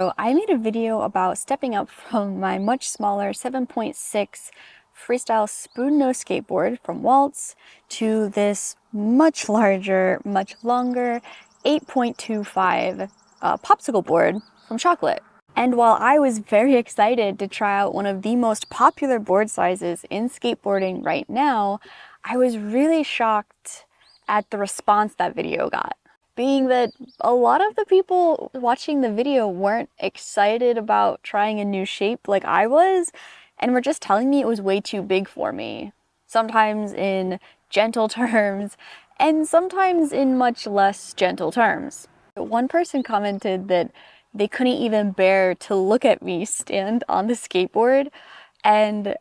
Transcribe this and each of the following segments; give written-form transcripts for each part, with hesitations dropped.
So I made a video about stepping up from my much smaller 7.6 freestyle spoon nose skateboard from Waltz to this much larger, much longer 8.25 popsicle board from Chocolate. And while I was very excited to try out one of the most popular board sizes in skateboarding right now, I was really shocked at the response that video got. Being that a lot of the people watching the video weren't excited about trying a new shape like I was, and were just telling me it was way too big for me. Sometimes in gentle terms, and sometimes in much less gentle terms. One person commented that they couldn't even bear to look at me stand on the skateboard, and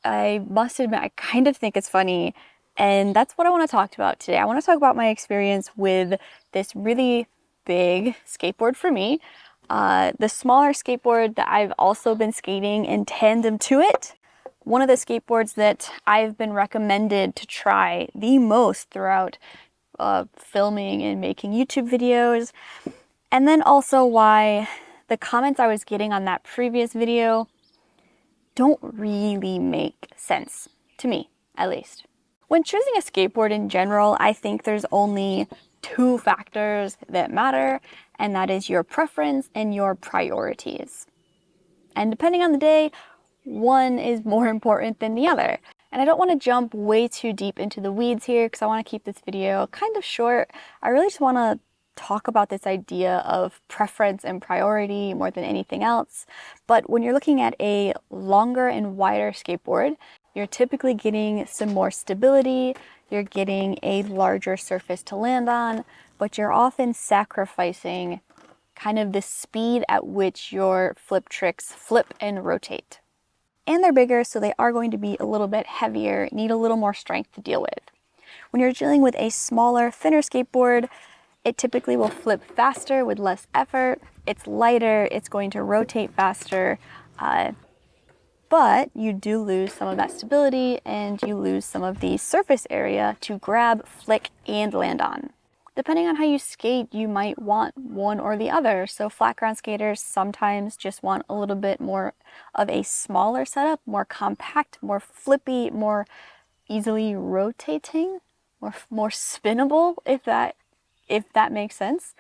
I must admit, I kind of think it's funny, and that's what I want to talk about today. I want to talk about my experience with this really big skateboard for me, the smaller skateboard that I've also been skating in tandem to it, one of the skateboards that I've been recommended to try the most throughout filming and making YouTube videos, and then also why the comments I was getting on that previous video don't really make sense, to me at least. When choosing a skateboard in general, I think there's only two factors that matter, and that is your preference and your priorities. And depending on the day, one is more important than the other. And I don't want to jump way too deep into the weeds here because I want to keep this video kind of short. I really just want to talk about this idea of preference and priority more than anything else. But when you're looking at a longer and wider skateboard, you're typically getting some more stability, you're getting a larger surface to land on, but you're often sacrificing kind of the speed at which your flip tricks flip and rotate. And they're bigger, so they are going to be a little bit heavier, need a little more strength to deal with. When you're dealing with a smaller, thinner skateboard, it typically will flip faster with less effort. It's lighter, it's going to rotate faster, but you do lose some of that stability and you lose some of the surface area to grab, flick, and land on. Depending on how you skate, you might want one or the other. So flat ground skaters sometimes just want a little bit more of a smaller setup, more compact, more flippy, more easily rotating, more spinnable, if that makes sense.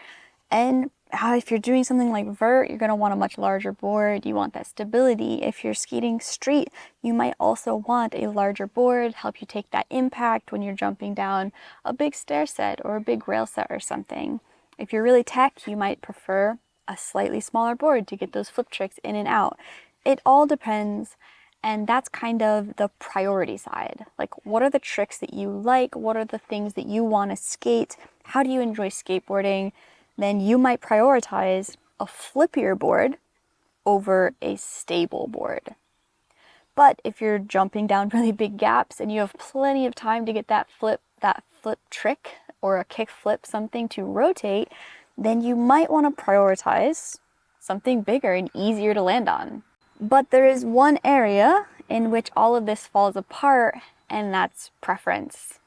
And if you're doing something like vert, you're going to want a much larger board. You want that stability. If you're skating street, you might also want a larger board, help you take that impact when you're jumping down a big stair set or a big rail set or something. If you're really tech, you might prefer a slightly smaller board to get those flip tricks in and out. It all depends, and that's kind of the priority side. Like, what are the tricks that you like? What are the things that you want to skate? How do you enjoy skateboarding? Then you might prioritize a flippier board over a stable board. But if you're jumping down really big gaps and you have plenty of time to get that flip trick or a kick flip, something to rotate, then you might want to prioritize something bigger and easier to land on. But there is one area in which all of this falls apart, and that's preference.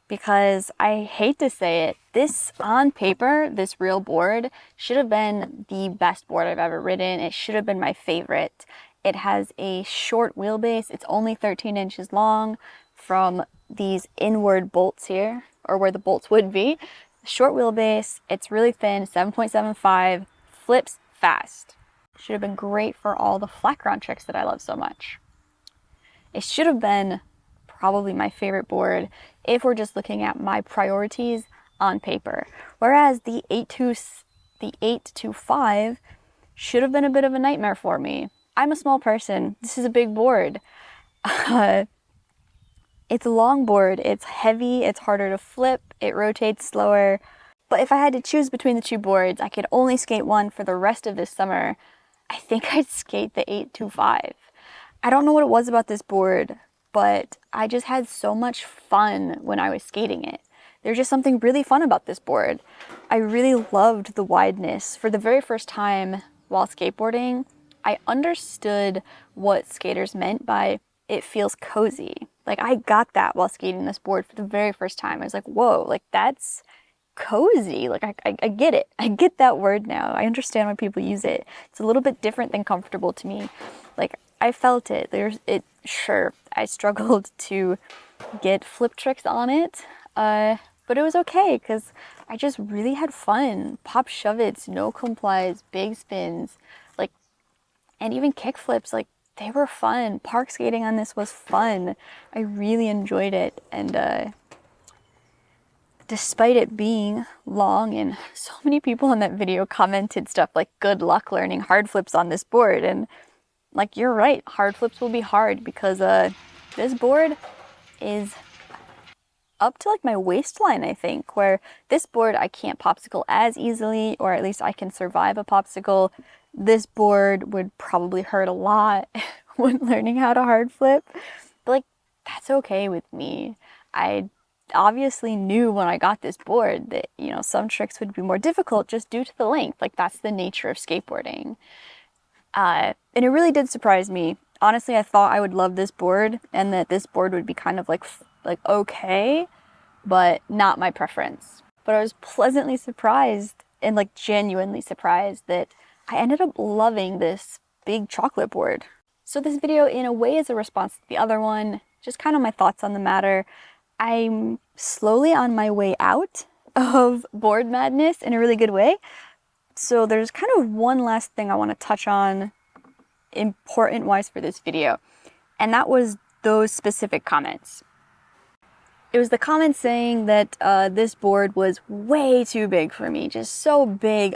Because I hate to say it, this on paper, this real board should have been the best board I've ever ridden. It should have been my favorite. It has a short wheelbase. It's only 13 inches long from these inward bolts here, or where the bolts would be. Short wheelbase, it's really thin, 7.75, flips fast. Should have been great for all the flat ground tricks that I love so much. It should have been probably my favorite board if we're just looking at my priorities on paper. Whereas the 825 should have been a bit of a nightmare for me. I'm a small person. This is a big board. It's a long board. It's heavy. It's harder to flip. It rotates slower. But if I had to choose between the two boards, I could only skate one for the rest of this summer. I think I'd skate the 825. I don't know what it was about this board, but I just had so much fun when I was skating it. There's just something really fun about this board. I really loved the wideness. For the very first time while skateboarding, I understood what skaters meant by it feels cozy. Like, I got that while skating this board for the very first time. I was like, whoa, like that's cozy. Like I get it. I get that word now. I understand why people use it. It's a little bit different than comfortable to me. Like I felt it. Sure, I struggled to get flip tricks on it. But it was okay because I just really had fun. Pop shove-its, no complies, big spins, like, and even kick flips, like they were fun. Park skating on this was fun. I really enjoyed it. And despite it being long, and so many people in that video commented stuff like, good luck learning hard flips on this board. And like, you're right, hard flips will be hard because this board is up to like my waistline, I think, where this board I can't popsicle as easily, or at least I can survive a popsicle. This board would probably hurt a lot when learning how to hard flip, but like, that's okay with me. I obviously knew when I got this board that, you know, some tricks would be more difficult just due to the length. Like, that's the nature of skateboarding. And it really did surprise me. Honestly, I thought I would love this board and that this board would be kind of like okay, but not my preference. But I was pleasantly surprised, and like genuinely surprised, that I ended up loving this big chocolate board. So this video in a way is a response to the other one, just kind of my thoughts on the matter. I'm slowly on my way out of board madness in a really good way. So there's kind of one last thing I want to touch on important wise for this video, and that was those specific comments. It was the comments saying that this board was way too big for me, just so big,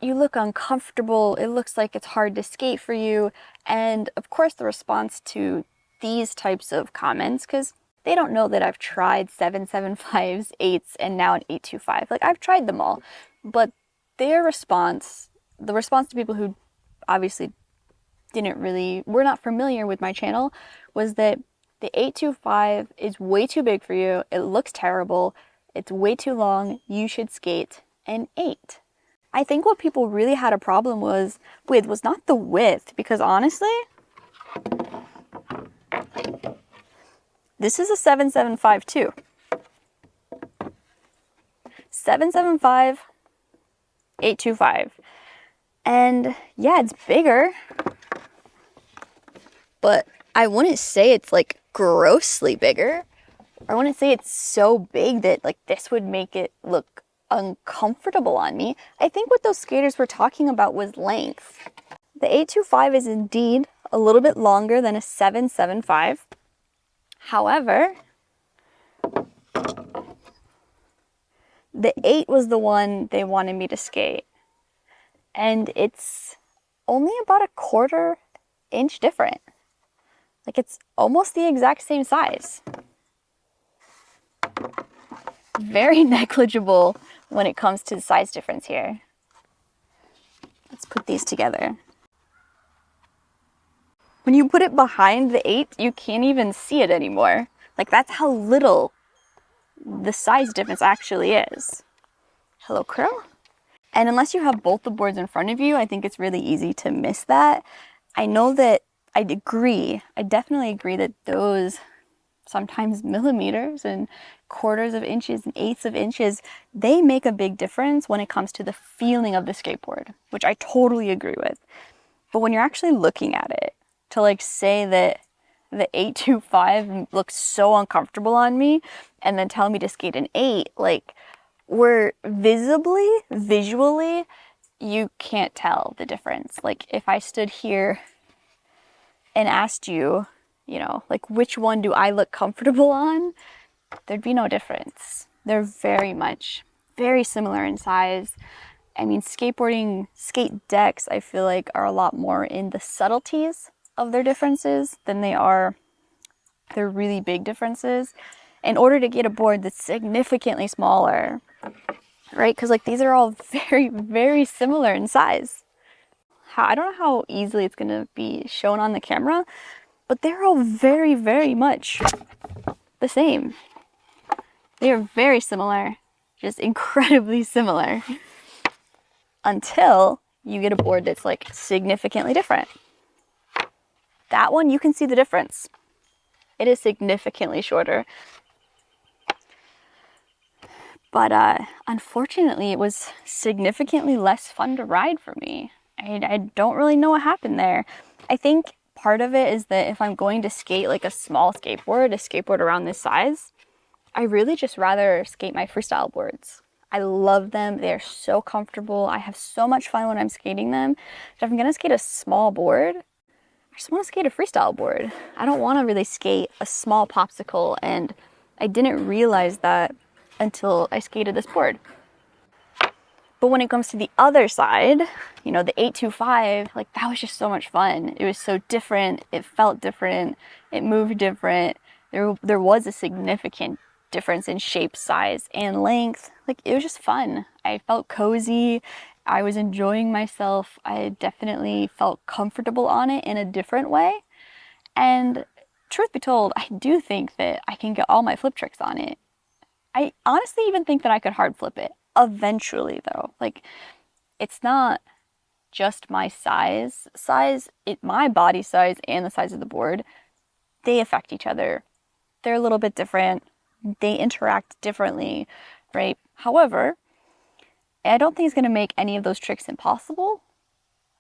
you look uncomfortable, it looks like it's hard to skate for you. And of course the response to these types of comments, because they don't know that I've tried 775s, 8s, and now an 825. Like, I've tried them all, but their response, the response to people who obviously were not familiar with my channel, was that the 825 is way too big for you, it looks terrible, it's way too long, you should skate an 8. I think what people really had a problem with was not the width, because honestly, this is a 775 too. 775, 825. And yeah, it's bigger, but I wouldn't say it's like grossly bigger. I wouldn't say it's so big that like this would make it look uncomfortable on me. I think what those skaters were talking about was length. The 825 is indeed a little bit longer than a 775. However, the 8 was the one they wanted me to skate. And it's only about a 1/4 inch different. Like, it's almost the exact same size. Very negligible when it comes to the size difference here. Let's put these together. When you put it behind the 8, you can't even see it anymore. Like, that's how little the size difference actually is. Hello, Crow? And unless you have both the boards in front of you, I think it's really easy to miss that. I know that I definitely agree that those sometimes millimeters and 1/4 of inches and 1/8 of inches, they make a big difference when it comes to the feeling of the skateboard, which I totally agree with. But when you're actually looking at it, to like say that the 825 looks so uncomfortable on me and then tell me to skate an 8, like, where visually, you can't tell the difference. Like, if I stood here and asked you, you know, like, which one do I look comfortable on, there'd be no difference. They're very similar in size. I mean, skate decks, I feel like, are a lot more in the subtleties of their differences than they are their really big differences. In order to get a board that's significantly smaller, right? Because like, these are all very similar in size. I don't know how easily it's going to be shown on the camera, but they're all very much the same. They are very similar, just incredibly similar, until you get a board that's like significantly different. That one, you can see the difference. It is significantly shorter. But unfortunately, it was significantly less fun to ride for me. I don't really know what happened there. I think part of it is that if I'm going to skate like a small skateboard, a skateboard around this size, I really just rather skate my freestyle boards. I love them. They're so comfortable. I have so much fun when I'm skating them. If I'm gonna skate a small board, I just want to skate a freestyle board. I don't want to really skate a small popsicle, and I didn't realize that until I skated this board. But when it comes to the other side, you know, the 825, like that was just so much fun. It was so different. It felt different. It moved different. There was a significant difference in shape, size, and length. Like it was just fun. I felt cozy. I was enjoying myself. I definitely felt comfortable on it in a different way. And truth be told, I do think that I can get all my flip tricks on it. I honestly even think that I could hard flip it eventually though. Like it's not just my my body size and the size of the board, they affect each other. They're a little bit different. They interact differently, right? However, I don't think it's going to make any of those tricks impossible,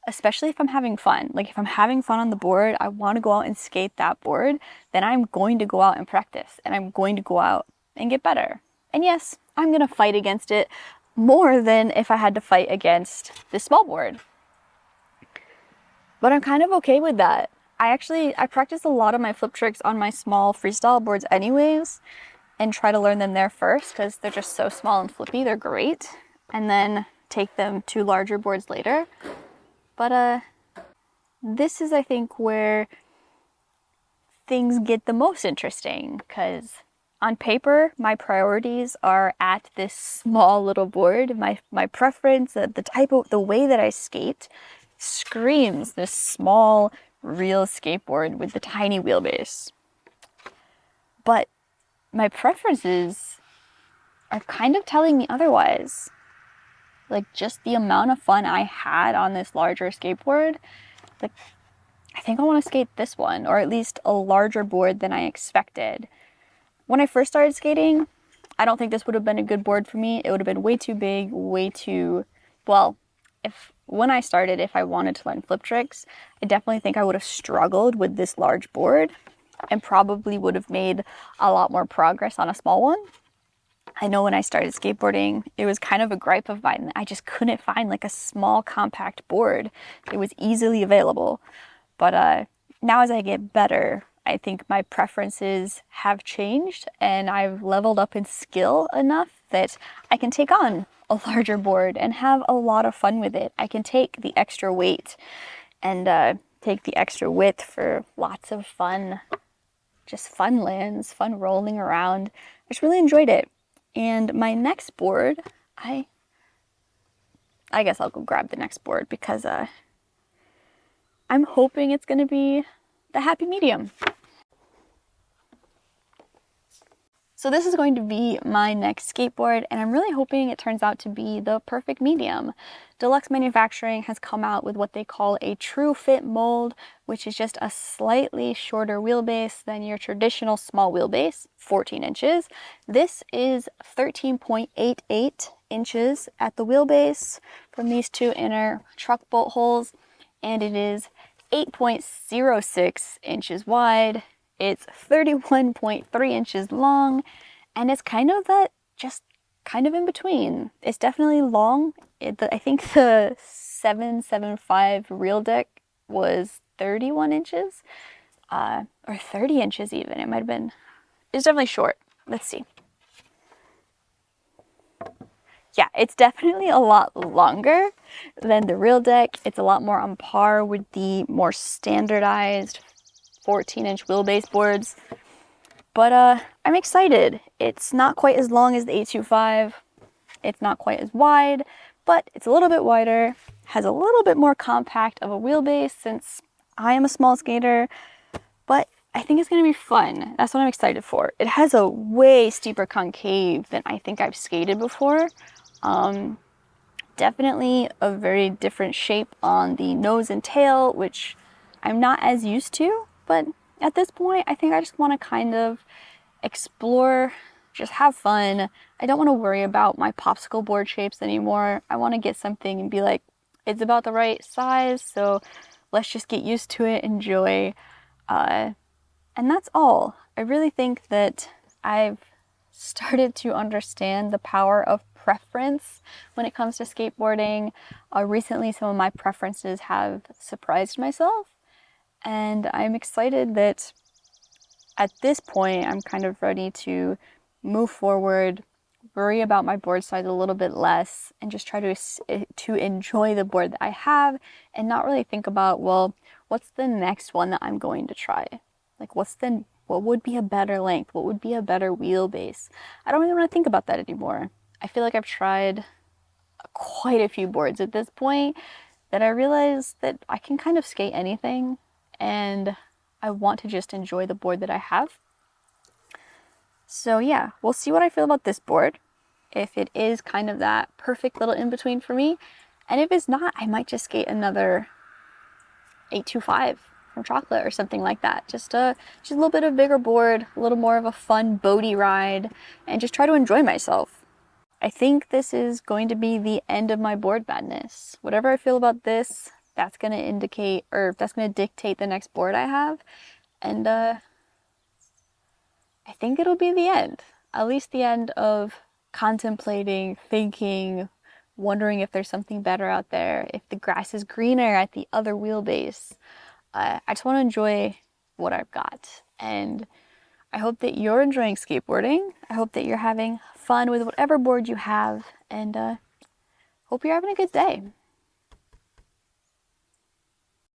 especially if I'm having fun. Like if I'm having fun on the board, I want to go out and skate that board, then I'm going to go out and practice and I'm going to go out and get better. And yes, I'm going to fight against it more than if I had to fight against this small board. But I'm kind of okay with that. I practice a lot of my flip tricks on my small freestyle boards anyways, and try to learn them there first because they're just so small and flippy. They're great. And then take them to larger boards later. But this is, I think, where things get the most interesting because on paper, my priorities are at this small little board. My preference, the way that I skate screams this small, real skateboard with the tiny wheelbase. But my preferences are kind of telling me otherwise. Like just the amount of fun I had on this larger skateboard, like I think I want to skate this one, or at least a larger board than I expected. When I first started skating, I don't think this would have been a good board for me. It would have been way too big, when I started, if I wanted to learn flip tricks, I definitely think I would have struggled with this large board and probably would have made a lot more progress on a small one. I know when I started skateboarding, it was kind of a gripe of mine. I just couldn't find like a small compact board. It was easily available. But now as I get better, I think my preferences have changed and I've leveled up in skill enough that I can take on a larger board and have a lot of fun with it. I can take the extra weight and take the extra width for lots of fun, just fun lands, fun rolling around. I just really enjoyed it. And my next board, I guess I'll go grab the next board because I'm hoping it's going to be the happy medium. So this is going to be my next skateboard, and I'm really hoping it turns out to be the perfect medium. Deluxe Manufacturing has come out with what they call a true fit mold, which is just a slightly shorter wheelbase than your traditional small wheelbase, 14 inches. This is 13.88 inches at the wheelbase from these two inner truck bolt holes, and it is 8.06 inches wide. It's 31.3 inches long, and it's kind of in between. It's definitely long. I think the 775 real deck was 31 inches, or 30 inches even. It might have been, it's definitely short. Let's see. Yeah, it's definitely a lot longer than the real deck. It's a lot more on par with the more standardized 14-inch wheelbase boards, but I'm excited. It's not quite as long as the 825. It's not quite as wide, but it's a little bit wider, has a little bit more compact of a wheelbase since I am a small skater, but I think it's going to be fun. That's what I'm excited for. It has a way steeper concave than I think I've skated before. Definitely a very different shape on the nose and tail, which I'm not as used to. But at this point, I think I just want to kind of explore, just have fun. I don't want to worry about my popsicle board shapes anymore. I want to get something and be like, it's about the right size, so let's just get used to it, enjoy. And that's all. I really think that I've started to understand the power of preference when it comes to skateboarding. Recently, some of my preferences have surprised myself, and I'm excited that at this point I'm kind of ready to move forward, worry about my board size a little bit less, and just try to enjoy the board that I have and not really think about, well, what's the next one that I'm going to try? Like what would be a better length? What would be a better wheelbase? I don't really want to think about that anymore. I feel like I've tried quite a few boards at this point that I realize that I can kind of skate anything, and I want to just enjoy the board that I have. So yeah, we'll see what I feel about this board. If it is kind of that perfect little in between for me, and if it's not, I might just skate another 825 from Chocolate or something like that. Just a little bit of bigger board, a little more of a fun boaty ride, and just try to enjoy myself. I think this is going to be the end of my board madness. Whatever I feel about this, that's going to indicate, or that's going to dictate the next board I have. And I think it'll be the end. At least the end of contemplating, thinking, wondering if there's something better out there, if the grass is greener at the other wheelbase. I just want to enjoy what I've got. And I hope that you're enjoying skateboarding. I hope that you're having fun with whatever board you have. And hope you're having a good day.